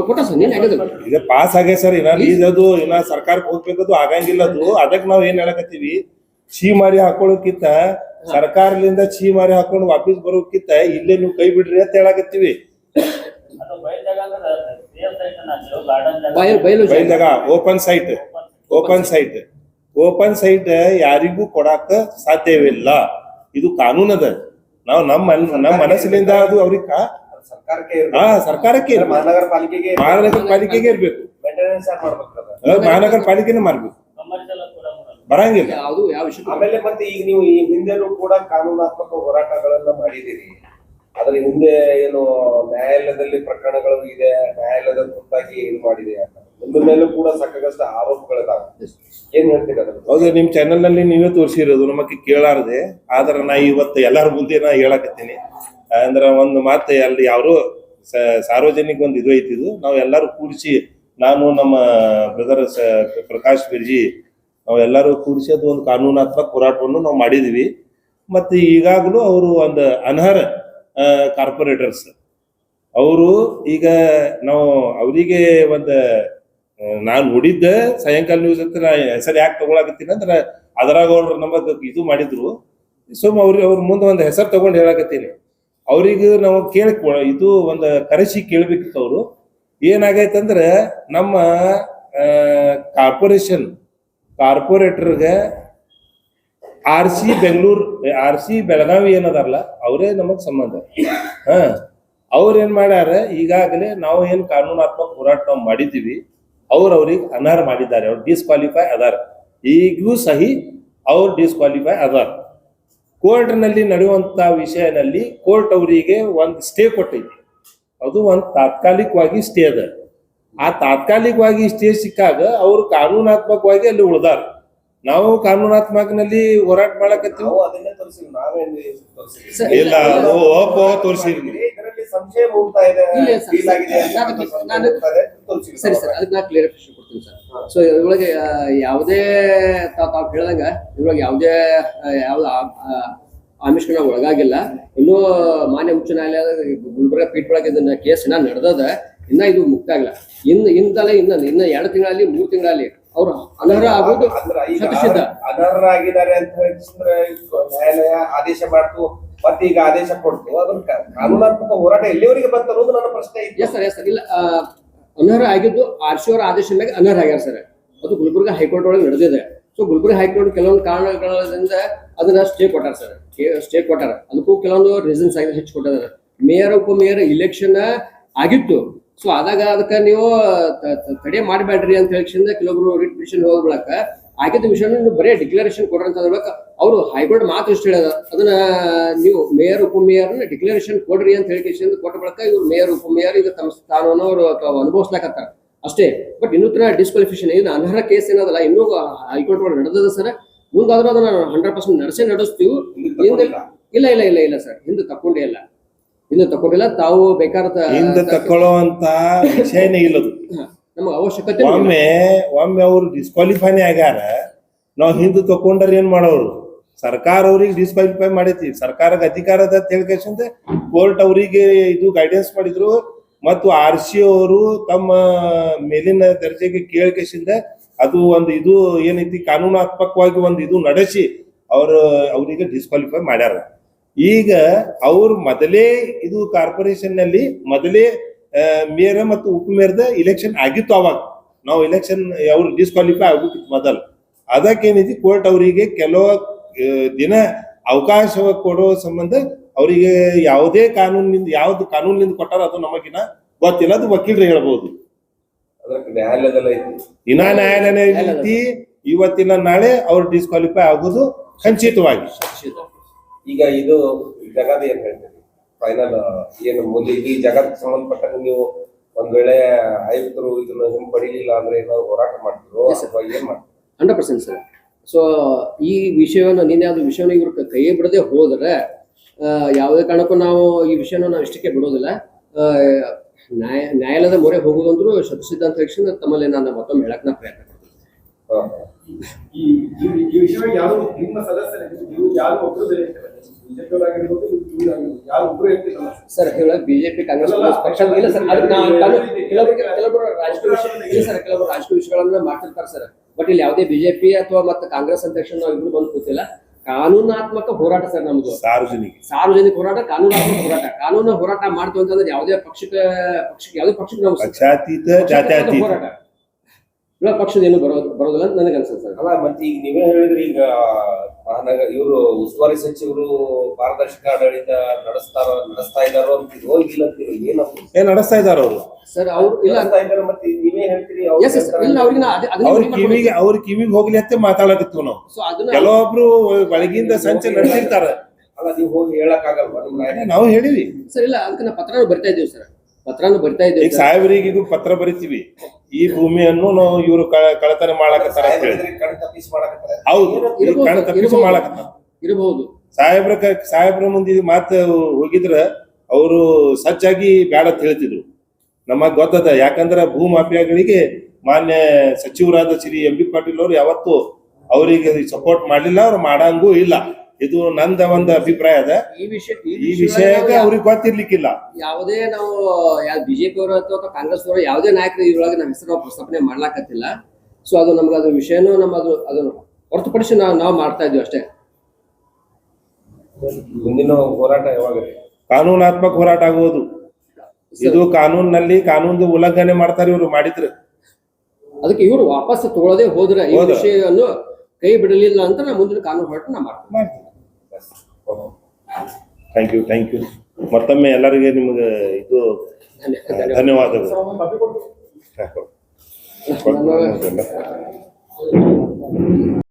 ಕೊಟ್ಟ ಸರ್ ನೀನ್ ಆಗಿದೆ ಈಗ ಪಾಸ್ ಆಗಿದೆ ಸರ್. ಇನ್ನ ಲೀಸ್ ಅದು ಇನ್ನ ಸರ್ಕಾರಕ್ಕೆ ಹೋಗ್ಬೇಕದು ಆಗಂಗಿಲ್ಲ. ಅದು ಅದಕ್ಕೆ ನಾವ್ ಏನ್ ಹೇಳಕತ್ತೀವಿ, ಮಾರಿ ಹಾಕೊಳ್ಳೋಕ್ಕಿಂತ ಸರ್ಕಾರದಿಂದ ಮಾರಿ ಹಾಕೊಂಡು ವಾಪಸ್ ಬರೋಕ್ಕಿಂತ ಇಲ್ಲೇ ನೀವು ಕೈ ಬಿಡ್ರಿ ಅಂತ ಹೇಳಕತ್ತೀವಿ. ಬಯಲು ಬೈದಾಗ ಓಪನ್ ಸೈಟ್ ಯಾರಿಗೂ ಕೊಡಾಕ ಸಾಧ್ಯವಿಲ್ಲ. ಇದು ಕಾನೂನದ. ನಾವು ನಮ್ಮ ಮನಸ್ಸಿನಿಂದ ಅದು ಅವ್ರಿಗೆ ಸರ್ಕಾರಕ್ಕೆ ಸರ್ಕಾರಕ್ಕೆ ಮಹಾನಗರ ಪಾಲಿಕೆಗೆ ಇರ್ಬೇಕು. ಮೇಂಟೆನೆನ್ಸ್ ಯಾರು ಮಾಡ್ಬೇಕು? ಮಹಾನಗರ ಪಾಲಿಕೆನೇ ಮಾಡ್ಬೇಕು, ಬರಂಗಿಲ್ಲ. ಯಾವುದು ಯಾವ ವಿಷಯ ಆಮೇಲೆ ಮತ್ತೆ ಈಗ ನೀವು ಈ ಹಿಂದೆನೂ ಕೂಡ ಕಾನೂನಾತ್ಮಕ ಹೋರಾಟಗಳನ್ನ ಮಾಡಿದಿರಿ. ಅದ್ರ ಹಿಂದೆ ಏನು ನ್ಯಾಯಾಲಯದಲ್ಲಿ ಪ್ರಕರಣಗಳು ಇದೆ, ನ್ಯಾಯಾಲಯದ ಕುರಿತಾಗಿ ಏನು ಮಾಡಿದೆ ಅಂತ ನಿಮ್ಮ ಮೇಲೂ ಕೂಡ ಸಾಕಷ್ಟು ಆರೋಪಗಳಿದಾವೆ. ಏನ್ ಹೇಳ್ತೀರಾ? ಹೌದು, ನಿಮ್ ಚಾನೆಲ್ ನಲ್ಲಿ ನೀವೇ ತೋರಿಸಿರೋದು ನಮಗೆ ಕೇಳಾರದೆ. ಆದ್ರೆ ನಾ ಇವತ್ತು ಎಲ್ಲಾರ ಮುಂದೆ ನಾ ಹೇಳಕತ್ತೀನಿ. ಅಂದ್ರ ಒಂದು ಮಾತು, ಅಲ್ಲಿ ಯಾರು ಸಾರ್ವಜನಿಕ ಒಂದು ಇದು ಐತಿದು, ನಾವು ಎಲ್ಲಾರು ಕೂಡಿಸಿ, ನಾನು ನಮ್ಮ ಬ್ರದರ್ ಪ್ರಕಾಶ್ ಬಿರ್ಜಿ ನಾವೆಲ್ಲರೂ ಕೂಡಿಸಿ ಅದು ಒಂದು ಕಾನೂನಾತ್ಮಕ ಹೋರಾಟವನ್ನು ನಾವು ಮಾಡಿದ್ವಿ. ಮತ್ತೆ ಈಗಾಗಲೂ ಅವರು ಒಂದು ಅನರ್ಹ ಕಾರ್ಪೊರೇಟರ್ಸ್ ಅವರು ಈಗ ನಾವು ಅವರಿಗೆ ಒಂದು ನಾನು ನೋಡಿದ್ದ ಸಾಯಂಕಾಲ ನ್ಯೂಸ್ ಅಂತ ನಾ ಹೆಸರು ಯಾಕೆ ತಗೊಳಕತ್ತೀನಿ ಅಂದ್ರೆ ಅದ್ರಾಗ ಅವ್ರು ನಮಗ್ ಇದು ಮಾಡಿದ್ರು. ಸೊ ಅವ್ರ ಮುಂದೆ ಒಂದು ಹೆಸರು ತಗೊಂಡು ಹೇಳಕತ್ತೀನಿ. ಅವ್ರಿಗೆ ನಾವು ಇದು ಒಂದು ಕರೆಸಿ ಕೇಳ್ಬೇಕಿತ್ತು. ಅವರು ಏನಾಗೈತಂದ್ರೆ ನಮ್ಮ ಕಾರ್ಪೊರೇಟರ್ಗೆ RC ಬೆಳಗಾವಿ ಏನದಾರಲ್ಲ ಅವರೇ ನಮಗ್ ಸಂಬಂಧ. ಅವ್ರೇನ್ ಮಾಡ್ಯಾರ, ಈಗಾಗಲೇ ನಾವು ಏನ್ ಕಾನೂನಾತ್ಮಕ ಹೋರಾಟ ನಾವು ಮಾಡಿದ್ದೀವಿ, ಅವ್ರಿಗೆ ಅನರ್ಹ ಮಾಡಿದ್ದಾರೆ. ಅವ್ರು ಡಿಸ್ಕ್ವಾಲಿಫೈ ಅದಾರ. ಈಗೂ ಸಹಿ ಅವ್ರು ಡಿಸ್ಕ್ವಾಲಿಫೈ ಅದಾರ. ಕೋರ್ಟ್ ನಲ್ಲಿ ನಡೆಯುವಂತ ವಿಷಯದಲ್ಲಿ ಕೋರ್ಟ್ ಅವರಿಗೆ ಒಂದು ಸ್ಟೇ ಕೊಟ್ಟೈತಿ. ಅದು ಒಂದು ತಾತ್ಕಾಲಿಕವಾಗಿ ಸ್ಟೇ ಅದ. ಆ ತಾತ್ಕಾಲಿಕವಾಗಿ ಸ್ಟೇ ಸಿಕ್ಕಾಗ ಅವರು ಕಾನೂನಾತ್ಮಕವಾಗಿ ಅಲ್ಲಿ ಉಳ್ದಾರ. ನಾವು ಕಾನೂನಾತ್ಮಕನಲ್ಲಿ ಹೋರಾಟ ಮಾಡಕತ್ತೀವಿ. ಇಲ್ಲ, ತೋರಿಸಿದ್ವಿ. ಸಂಶಯ ಮೂಡ್ತಾ ಇದೆ. ಸರಿ ಸರ್, ಅದಕ್ಕೆ ನಾ ಕ್ಲಿಯರಿಫಿಕೇಶನ್ ಕೊಡ್ತೀನಿ ಸರ್. ಸೊ ಇದ್ರೊಳಗೆ ಯಾವುದೇ ತಾವು ಹೇಳ್ದಂಗ ಇದ್ರೊಳಗೆ ಯಾವುದೇ ಆಮಿಷಗಳನ್ನ ಒಳಗಾಗಿಲ್ಲ. ಇನ್ನೂ ಮಾನ್ಯ ಉಚ್ಚ ನ್ಯಾಯಾಲಯದ ಗುಲ್ಬರ್ಗ ಪೀಠ ಒಳಗೆ ಇದನ್ನ ಕೇಸ್ ನಡೆದದ. ಇನ್ನ ಇದು ಮುಕ್ತ ಆಗಿಲ್ಲ. ಇನ್ನ 2 ತಿಂಗಳಲ್ಲಿ 3 ತಿಂಗಳಲ್ಲಿ ಅವ್ರು ಅನರ್ಹ ಆಗೋದು ಶತಸಿದ್ಧ. ಅನರ್ಹರಾಗಿದ್ದಾರೆ ಅಂತ ಹೇಳಿದ್ರೆ ನ್ಯಾಯಾಲಯ ಆದೇಶ ಮಾಡ್ತು, ಮತ್ತೆ ಈಗ ಆದೇಶ ಕೊಡ್ತು. ಅದ್ರ ಕಾನೂನಾತ್ಮಕ ಹೋರಾಟ ಎಲ್ಲಿವರೆಗೆ ಬಂತ ಅನ್ನೋದು ನನ್ನ ಪ್ರಶ್ನೆ ಇತ್ತು. Yes sir. ಇಲ್ಲ, ಅನರ್ಹ ಆಗಿದ್ದು RC ಅವರ ಆದೇಶ ಮೇಲೆ ಅನರ್ಹ ಆಗ್ಯಾರ ಸರ್. ಅದು ಗುಲ್ಬರ್ಗ ಹೈಕೋರ್ಟ್ ಒಳಗೆ ನಡೆದಿದೆ. ಸೊ ಗುಲ್ಬರ್ಗ ಹೈಕೋರ್ಟ್ ಕೆಲವೊಂದು ಕಾರಣಗಳಿಂದ ಅದನ್ನ ಸ್ಟೇ ಕೊಟ್ಟಾರ ಸರ್. ಸ್ಟೇ ಕೊಟ್ಟಾರ. ಅದಕ್ಕೂ ಕೆಲವೊಂದು ರೀಸನ್ಸ್ ಆಗಿ ಹೆಚ್ಚು ಕೊಟ್ಟಿದ್ದಾರೆ. ಮೇಯರ್ ಉಪಮೇಯರ್ ಇಲೆಕ್ಷನ್ ಆಗಿತ್ತು. ಸೊ ಆದಾಗ ಅದಕ್ಕೆ ನೀವು ತಡೆ ಮಾಡಬೇಡ್ರಿ ಅಂತ ಹೇಳಿಂದ ಕೆಲವೊಬ್ರು ರಿಟ್ ಪಿಟಿಷನ್ ಹೋಗ್ಬಿಡಕ ಆಗಿದ್ದ ವಿಷಯ ನೀವು ಬರೀ ಡಿಕ್ಲರೇಷನ್ ಕೊಡ್ರಿ ಅಂತ ಹೇಳ್ಬೇಕು. ಅವರು ಹೈಕೋರ್ಟ್ ಮಾತು ಇಷ್ಟ ಹೇಳ್ಯಾರ, ಅದನ್ನ ನೀವು ಮೇಯರ್ ಉಪಮೇಯರ್ನ ಡಿಕ್ಲರೇಷನ್ ಕೊಡ್ರಿ ಅಂತ ಹೇಳಿ ಕೊಟ್ಟ ಬಳಕ ಇವ್ರು ಮೇಯರ್ ಉಪಮೇಯರ್ ಈಗ ತಮ್ಮ ಸ್ಥಾನವನ್ನು ಅವರು ಅನುಭವಿಸ್ಲಾಕತ್ತಾರ ಅಷ್ಟೇ. ಬಟ್ ಇನ್ನೂ ಡಿಸ್ಕ್ವಾಲಿಫಿಕೇಶನ್ ಏನು ಅನರ್ಹ ಕೇಸ್ ಏನದಲ್ಲ ಇನ್ನೂ ಹೈಕೋರ್ಟ್ ಒಳಗೆ ನಡೆದದ ಸರ್. ಮುಂದಾದ್ರೂ ಅದನ್ನ 100% ನಡೆಸ್ತೀವಿ. ಇಲ್ಲ ಇಲ್ಲ ಇಲ್ಲ ಇಲ್ಲ ಸರ್, ಹಿಂದೆ ತಕೊಂಡೇ ಇಲ್ಲ. ಹಿಂದೆ ತಕೊಂಡಿಲ್ಲ. ತಾವು ಬೇಕಾದ ಹಿಂದೆ ತಕೊಳ್ಳುವಂತ ವಿಷಯನೇ ಇಲ್ಲದು. ನಮಗೆ ಅವಶ್ಯಕತೆ ಒಮ್ಮೆ ಅವ್ರು ಡಿಸ್ಕ್ವಾಲಿಫೈನೇ ಆಗ್ಯಾರ. ನಾವು ಹಿಂದೆ ತಕೊಂಡ್ರೆ ಏನ್ ಮಾಡೋರು? ಸರ್ಕಾರ ಅವ್ರಿಗೆ ಡಿಸ್ಕ್ವಾಲಿಫೈ ಮಾಡೈತಿ. ಸರ್ಕಾರಕ್ಕೆ ಅಧಿಕಾರದ ತಿಳ್ಕಂದ ಕೋರ್ಟ್ ಅವರಿಗೆ ಇದು ಗೈಡೆನ್ಸ್ ಮಾಡಿದ್ರು. ಮತ್ತು RC ಅವರು ತಮ್ಮ ಮೇಲಿನ ದರ್ಜೆಗೆ ಕೇಳಿಕೆಸಿಂದ ಅದು ಒಂದು ಇದು ಏನೈತಿ ಕಾನೂನಾತ್ಮಕವಾಗಿ ಒಂದು ಇದು ನಡೆಸಿ ಅವರಿಗೆ ಡಿಸ್ಕ್ವಾಲಿಫೈ ಮಾಡ್ಯಾರ. ಈಗ ಅವ್ರು ಮೊದಲೇ ಇದು ಕಾರ್ಪೊರೇಷನ್ ನಲ್ಲಿ ಮೊದಲೇ ಮೇಯರ್ ಮತ್ತು ಉಪಮೇಯರ್ದ ಇಲೆಕ್ಷನ್ ಆಗಿತ್ತು. ಅವಾಗ ನಾವು ಇಲೆಕ್ಷನ್ ಅವ್ರು ಡಿಸ್ಕ್ವಾಲಿಫೈ ಆಗೋಕಿತ್ತು ಮೊದಲು. ಅದಕ್ಕೇನೈತಿ ಕೋರ್ಟ್ ಅವರಿಗೆ ಕೆಲವು ದಿನ ಅವಕಾಶ ಕೊಡೋ ಸಂಬಂಧ ಅವರಿಗೆ ಯಾವುದೇ ಯಾವ್ದು ಕಾನೂನಿನಿಂದ ಕೊಟ್ಟಾರ ಅದು ನಮಗಿನ ಗೊತ್ತಿಲ್ಲ. ಅದು ವಕೀಲರು ಹೇಳ್ಬಹುದು. ಇನ್ನ ನ್ಯಾಯಾಲಯ ಐತಿ. ಇವತ್ತಿನ ನಾಳೆ ಅವ್ರು ಡಿಸ್ಕ್ವಾಲಿಫೈ ಆಗೋದು ಖಚಿತವಾಗಿ. ಈಗ ಇದು ಜಗದ ಏನ್ ಹೇಳ್ತೀರಿ ಫೈನಲ್ ಏನು ಮುಂದೆ ಈ ಜಗಕ್ಕೆ ಸಂಬಂಧಪಟ್ಟ ನೀವು ಒಂದ್ ವೇಳೆ ಆಯುಕ್ತರು ಇದನ್ನ ಹಿಂಪಡಿಲಿಲ್ಲ ಅಂದ್ರೆ ಏನಾದ್ರು ಹೋರಾಟ ಮಾಡ್ತಿರೋ ಅಥವಾ ಏನ್ ಮಾಡ್ತೀವಿ? 100% ಸರ್. ಸೊ ಈ ವಿಷಯವನ್ನು ಅದು ವಿಷಯವನ್ನು ಇವ್ರ ಕೈ ಬಿಡದೆ ಹೋದ್ರೆ ಯಾವುದೇ ಕಾರಣಕ್ಕೂ ನಾವು ಈ ವಿಷಯನ ನಾವು ಇಷ್ಟಕ್ಕೆ ಬಿಡೋದಿಲ್ಲ. ನ್ಯಾಯಾಲಯದ ಮೊರೆ ಹೋಗುದಂದ್ರೂ ಶತಸಿದ್ಧ ಅಂತ ಹೇಳಿ ತಮ್ಮಲ್ಲಿ ನಾನು ಮತ್ತೊಮ್ಮೆ ಹೇಳಕ್ ನಾ ಪ್ರಯತ್ನ ಈ ವಿಷಯ ಯಾರು ನಿಮ್ಮ ಸದಸ್ಯರು ಯಾರು ಒಬ್ಬರು ಬಿಜೆಪಿಯವರಾಗಿರ್ಬೋದು ಯಾರು ಒಬ್ರು ಹೇಳ್ತಿಲ್ಲ ಸರ್ ಹೇಳೋದು ಬಿಜೆಪಿ ಕಾಂಗ್ರೆಸ್ ಪಕ್ಷ ಇಲ್ಲ ಸರ್. ಕೆಲವರು ರಾಜಕೀಯ ವಿಷಯ ಇಲ್ಲ ಸರ್, ಕೆಲವರು ರಾಜಕೀಯ ವಿಷಯಗಳನ್ನ ಮಾಡ್ತಿರ್ತಾರೆ ಸರ್. ಬಟ್ ಇಲ್ಲಿ ಯಾವುದೇ ಬಿಜೆಪಿ ಅಥವಾ ಮತ್ತೆ ಕಾಂಗ್ರೆಸ್ ಅಧ್ಯಕ್ಷ ನಾವು ಇಬ್ರು ಬಂದು ಕೂತಿಲ್ಲ. ಕಾನೂನಾತ್ಮಕ ಹೋರಾಟ ಸರ್ ನಮ್ದು. ಸಾರ್ವಜನಿಕ ಹೋರಾಟ, ಕಾನೂನಾತ್ಮಕ ಹೋರಾಟ. ಕಾನೂನು ಹೋರಾಟ ಮಾಡ್ತೀವಿ ಅಂತಂದ್ರೆ ಯಾವುದೇ ಪಕ್ಷಕ್ಕೆ ಯಾವುದೇ ಪಕ್ಷಕ್ಕೆ ನಾವು ಹೋರಾಟ ಪಕ್ಷದ ಏನು ಬರೋದಿಲ್ಲ ಅಂತ ನನಗೆ ಅನ್ಸುತ್ತೆ ಸರ್. ಅಲ್ಲ ಮತ್ತೆ ಈಗ ನೀವೇ ಹೇಳಿದ್ರಿ, ಈಗ ಇವರು ಉಸ್ತುವಾರಿ ಸಚಿವರು ಪಾರದರ್ಶಕ ಆಡಳಿತ ನಡೆಸ್ತಾ ಇದಾರೋ ಅಂತಿರೋ ಇಲ್ಲ ಅಂತಿರೋ ಏನ್ ನಡೆಸ್ತಾ ಇದಾರ ಅವರು ಸರ್? ಅವ್ರು ಇಲ್ಲ ಅಂತ ಇದ್ದಾರೆ. ಮತ್ತೆ ನೀವೇ ಹೇಳ್ತೀರಿ ಅವ್ರ ಕಿವಿಗೆ ಹೋಗ್ಲಿ ಅಂತ ಮಾತಾಡಕತ್ತೀವಿ ನಾವು. ಕೆಲವೊಬ್ರು ಒಳಗಿಂದ ಸಂಚೆ ನಡೆಸಿರ್ತಾರ. ಅಲ್ಲ ನೀವು ಹೋಗಿ ಹೇಳಕ್ ಆಗಲ್ವಾ? ನಾವು ಹೇಳಿವಿ ಸರ್. ಇಲ್ಲ ಅದಕ್ಕೆ ನಾವು ಪತ್ರನೂ ಬರ್ತಾ ಇದ್ದೀವಿ ಸರ್, ಪತ್ರನೂ ಬರ್ತಾ ಇದ್ದೀವಿ. ಈಗ ಸಾಹೇಬರಿಗೆ ಪತ್ರ ಬರಿತೀವಿ, ಈ ಭೂಮಿಯನ್ನು ನಾವು ಇವರು ಕಳತನ ಮಾಡಕತ್ತಾರ ಅಂತ ಹೇಳಿ. ಹೌದು, ಕಣ ತಪ್ಪಿಸಿ ಮಾಡಕತ್ತಾರ ಇರಬಹುದು. ಸಾಹೇಬ್ರ ಮುಂದೆ ಮಾತು ಹೋಗಿದ್ರ ಅವರು ಸಜ್ಜಾಗಿ ಬ್ಯಾಡ ಅಂತ ಹೇಳ್ತಿದ್ರು. ನಮಗ್ ಗೊತ್ತದ, ಯಾಕಂದ್ರ ಭೂ ಮಾಫಿಯಾಗಳಿಗೆ ಮಾನ್ಯ ಸಚಿವರಾದ ಶ್ರೀ ಎಂ ಬಿ ಪಾಟೀಲ್ ಅವರು ಯಾವತ್ತು ಅವರಿಗೆ ಸಪೋರ್ಟ್ ಮಾಡ್ಲಿಲ್ಲ, ಅವ್ರು ಮಾಡಂಗೂ ಇಲ್ಲ. ಇದು ನಂದ ಒಂದು ಅಭಿಪ್ರಾಯ ಅದ. ಈ ವಿಷಯಕ್ಕೆ ಅವ್ರಿಗೆ ಗೊತ್ತಿರ್ಲಿಕ್ಕಿಲ್ಲ. ಯಾವುದೇ ನಾವು ಬಿಜೆಪಿ ಅವರು ಅಥವಾ ಕಾಂಗ್ರೆಸ್ ಅವರು ಯಾವುದೇ ನಾಯಕರು ಇದ್ರೊಳಗೆ ನಮ್ಮ ಹೆಸರು ನಾವು ಪ್ರಸ್ತಾಪನೆ ಮಾಡ್ಲಾಕತ್ತಿಲ್ಲ. ಸೊ ಅದು ನಮ್ಗೆ ಅದು ವಿಷಯನೂ ಅದನ್ನು ಹೊರತುಪಡಿಸಿ ನಾವು ಮಾಡ್ತಾ ಇದ್ವಿ ಅಷ್ಟೇ. ಮುಂದಿನ ಹೋರಾಟ ಯಾವಾಗ? ಕಾನೂನಾತ್ಮಕ ಹೋರಾಟ ಆಗುವುದು. ಇದು ಕಾನೂನಿನಲ್ಲಿ ಕಾನೂನು ಉಲ್ಲಂಘನೆ ಮಾಡ್ತಾರೆ ಇವರು ಮಾಡಿದ್ರೆ. ಅದಕ್ಕೆ ಇವರು ವಾಪಸ್ ತಗೊಳ್ಳದೆ ಹೋದ್ರೆ ಈ ವಿಷಯವನ್ನು ಕೈ ಬಿಡಲಿಲ್ಲ ಅಂತ ನಾವು ಮುಂದಿನ ಕಾನೂನು ಹೋರಾಟ ನಾವು ಮಾಡ್ತೀವಿ. Thank you. ಮತ್ತೊಮ್ಮೆ ಎಲ್ಲರಿಗೆ ನಿಮಗೆ ಇದು ಧನ್ಯವಾದಗಳು.